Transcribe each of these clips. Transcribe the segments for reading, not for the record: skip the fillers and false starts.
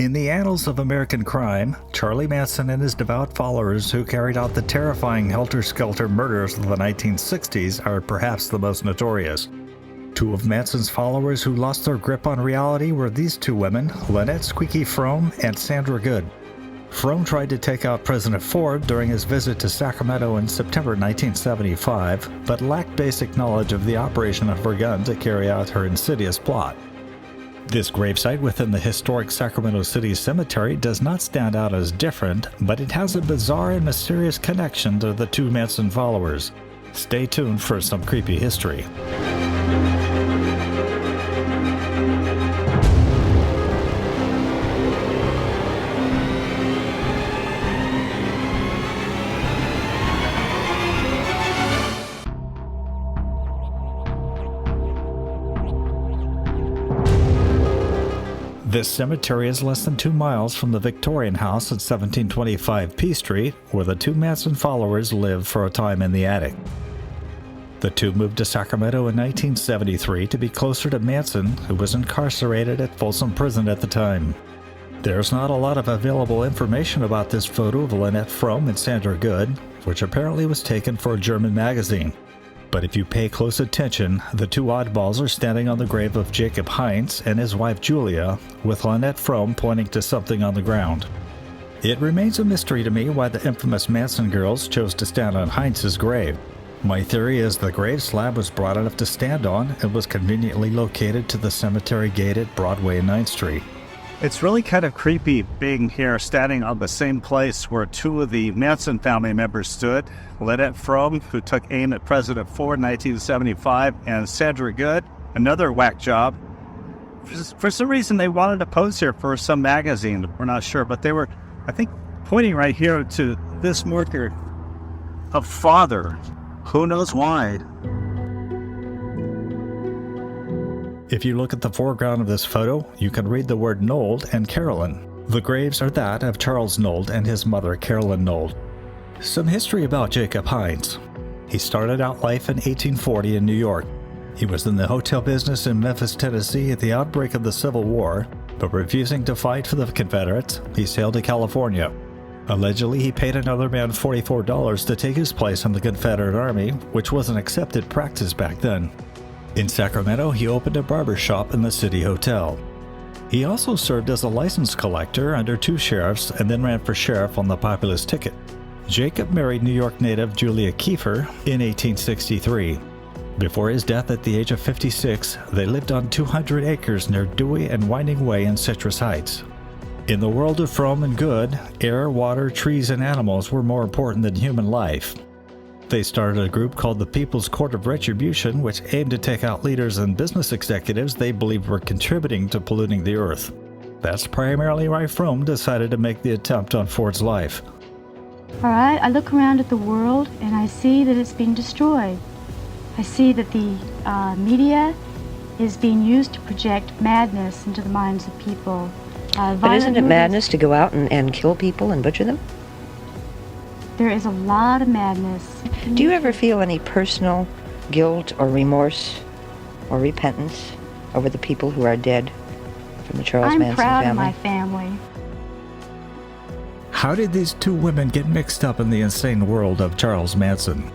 In the annals of American crime, Charlie Manson and his devout followers who carried out the terrifying helter-skelter murders of the 1960s are perhaps the most notorious. Two of Manson's followers who lost their grip on reality were these two women, Lynette Fromme and Sandra Good. Fromme tried to take out President Ford during his visit to Sacramento in September 1975, but lacked basic knowledge of the operation of her gun to carry out her insidious plot. This gravesite within the historic Sacramento City Cemetery does not stand out as different, but it has a bizarre and mysterious connection to the two Manson followers. Stay tuned for some creepy history. This cemetery is less than 2 miles from the Victorian house at 1725 P Street, where the two Manson followers lived for a time in the attic. The two moved to Sacramento in 1973 to be closer to Manson, who was incarcerated at Folsom Prison at the time. There's not a lot of available information about this photo of Lynette Fromme and Sandra Good, which apparently was taken for a German magazine. But if you pay close attention, the two oddballs are standing on the grave of Jacob Heintz and his wife Julia, with Lynette Fromme pointing to something on the ground. It remains a mystery to me why the infamous Manson girls chose to stand on Heintz's grave. My theory is the grave slab was broad enough to stand on and was conveniently located to the cemetery gate at Broadway and 9th Street. It's really kind of creepy being here, standing on the same place where two of the Manson family members stood. Lynette Fromme, who took aim at President Ford in 1975, and Sandra Good, another whack job. For some reason, they wanted to pose here for some magazine. We're not sure, but they were, I think, pointing right here to this marker of father. Who knows why? If you look at the foreground of this photo, you can read the word Nold and Carolyn. The graves are that of Charles Nold and his mother, Carolyn Nold. Some history about Jacob Heintz. He started out life in 1840 in New York. He was in the hotel business in Memphis, Tennessee at the outbreak of the Civil War, but refusing to fight for the Confederates, he sailed to California. Allegedly, he paid another man $44 to take his place in the Confederate Army, which was an accepted practice back then. In Sacramento, he opened a barber shop in the City Hotel. He also served as a license collector under two sheriffs and then ran for sheriff on the populist ticket. Jacob married New York native Julia Kiefer in 1863. Before his death at the age of 56, they lived on 200 acres near Dewey and Winding Way in Citrus Heights. In the world of Fromme and Good, air, water, trees, and animals were more important than human life. They started a group called the People's Court of Retribution, which aimed to take out leaders and business executives they believed were contributing to polluting the earth. That's primarily why Fromme decided to make the attempt on Ford's life. All right, I look around at the world and I see that it's being destroyed. I see that the media is being used to project madness into the minds of people. But isn't it madness to go out and kill people and butcher them? There is a lot of madness. Do you ever feel any personal guilt or remorse or repentance over the people who are dead from the Charles Manson family? I'm proud of my family. How did these two women get mixed up in the insane world of Charles Manson?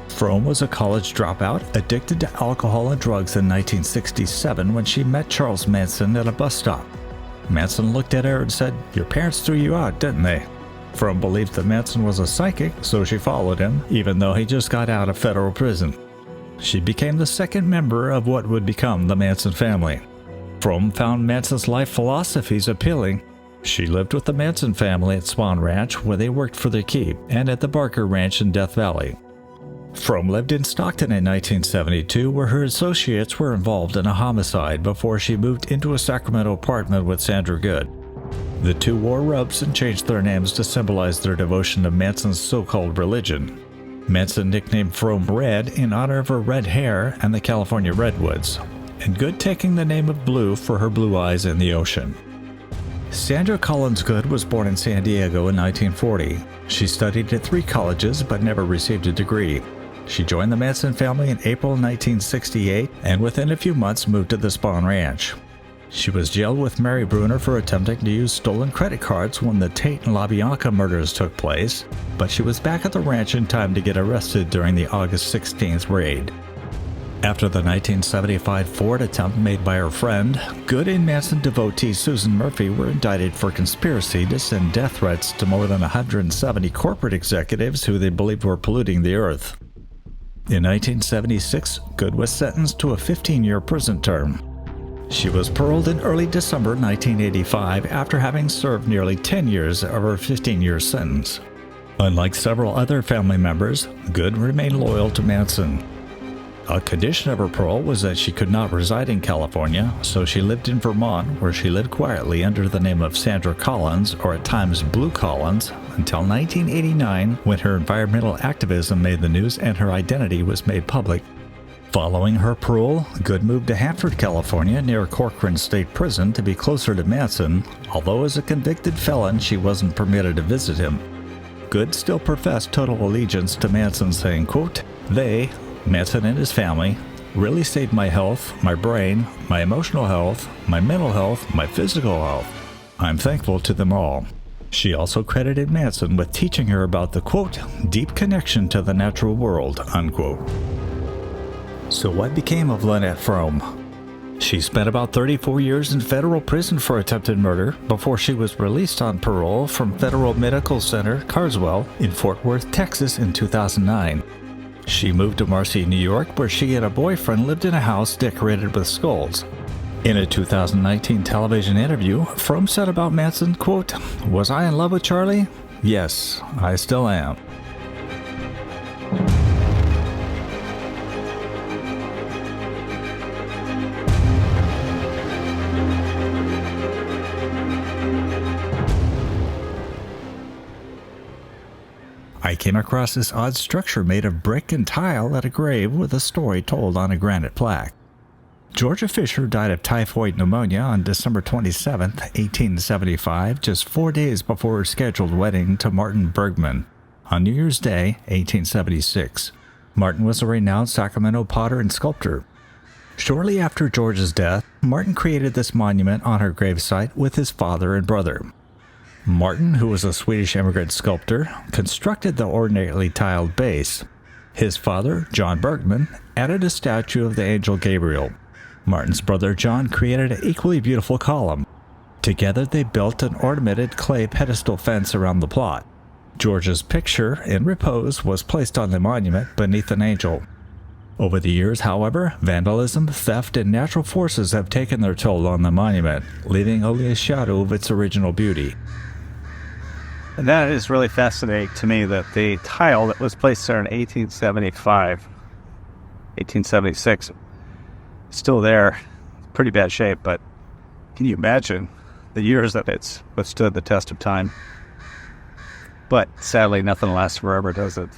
Fromme was a college dropout, addicted to alcohol and drugs in 1967 when she met Charles Manson at a bus stop. Manson looked at her and said, "Your parents threw you out, didn't they?" Fromme believed that Manson was a psychic, so she followed him, even though he just got out of federal prison. She became the second member of what would become the Manson family. Fromme found Manson's life philosophies appealing. She lived with the Manson family at Swan Ranch, where they worked for their keep, and at the Barker Ranch in Death Valley. Fromme lived in Stockton in 1972, where her associates were involved in a homicide before she moved into a Sacramento apartment with Sandra Good. The two wore robes and changed their names to symbolize their devotion to Manson's so-called religion. Manson nicknamed Fromme Red in honor of her red hair and the California redwoods, and Good taking the name of Blue for her blue eyes in the ocean. Sandra Collins Good was born in San Diego in 1940. She studied at 3 colleges but never received a degree. She joined the Manson family in April 1968 and within a few months moved to the Swan Ranch. She was jailed with Mary Bruner for attempting to use stolen credit cards when the Tate and LaBianca murders took place, but she was back at the ranch in time to get arrested during the August 16th raid. After the 1975 Ford attempt made by her friend, Good and Manson devotee Susan Murphy were indicted for conspiracy to send death threats to more than 170 corporate executives who they believed were polluting the earth. In 1976, Good was sentenced to a 15-year prison term. She was paroled in early December 1985 after having served nearly 10 years of her 15-year sentence. Unlike several other family members, Good remained loyal to Manson. A condition of her parole was that she could not reside in California, so she lived in Vermont, where she lived quietly under the name of Sandra Collins, or at times Blue Collins, until 1989, when her environmental activism made the news and her identity was made public. Following her parole, Good moved to Hanford, California, near Corcoran State Prison to be closer to Manson, although as a convicted felon she wasn't permitted to visit him. Good still professed total allegiance to Manson, saying, quote, "They, Manson and his family, really saved my health, my brain, my emotional health, my mental health, my physical health. I'm thankful to them all." She also credited Manson with teaching her about the, quote, "deep connection to the natural world," unquote. So what became of Lynette Fromme? She spent about 34 years in federal prison for attempted murder before she was released on parole from Federal Medical Center, Carswell, in Fort Worth, Texas in 2009. She moved to Marcy, New York, where she and a boyfriend lived in a house decorated with skulls. In a 2019 television interview, Fromme said about Manson, quote, "Was I in love with Charlie? Yes, I still am." I came across this odd structure made of brick and tile at a grave with a story told on a granite plaque. Georgia Fisher died of typhoid pneumonia on December 27, 1875, just 4 days before her scheduled wedding to Martin Bergman on New Year's Day, 1876. Martin was a renowned Sacramento potter and sculptor. Shortly after George's death, Martin created this monument on her gravesite with his father and brother. Martin, who was a Swedish immigrant sculptor, constructed the ornately tiled base. His father, John Bergman, added a statue of the angel Gabriel. Martin's brother John created an equally beautiful column. Together they built an ornamented clay pedestal fence around the plot. George's picture, in repose, was placed on the monument beneath an angel. Over the years, however, vandalism, theft, and natural forces have taken their toll on the monument, leaving only a shadow of its original beauty. And that is really fascinating to me, that the tile that was placed there in 1875, 1876, is still there. Pretty bad shape, but can you imagine the years that it's withstood the test of time? But sadly, nothing lasts forever, does it?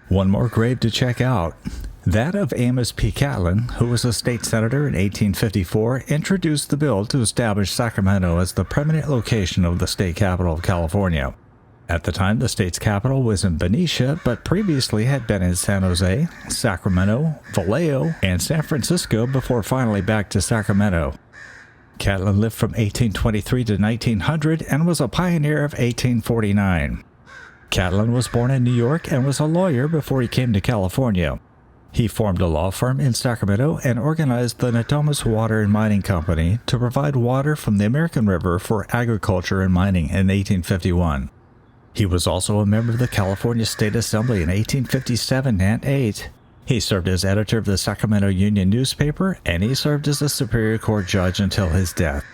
One more grave to check out. That of Amos P. Catlin, who was a state senator in 1854, introduced the bill to establish Sacramento as the permanent location of the state capital of California. At the time, the state's capital was in Benicia, but previously had been in San Jose, Sacramento, Vallejo, and San Francisco before finally back to Sacramento. Catlin lived from 1823 to 1900 and was a pioneer of 1849. Catlin was born in New York and was a lawyer before he came to California. He formed a law firm in Sacramento and organized the Natomas Water and Mining Company to provide water from the American River for agriculture and mining in 1851. He was also a member of the California State Assembly in 1857 and 8. He served as editor of the Sacramento Union newspaper, and he served as a Superior Court judge until his death.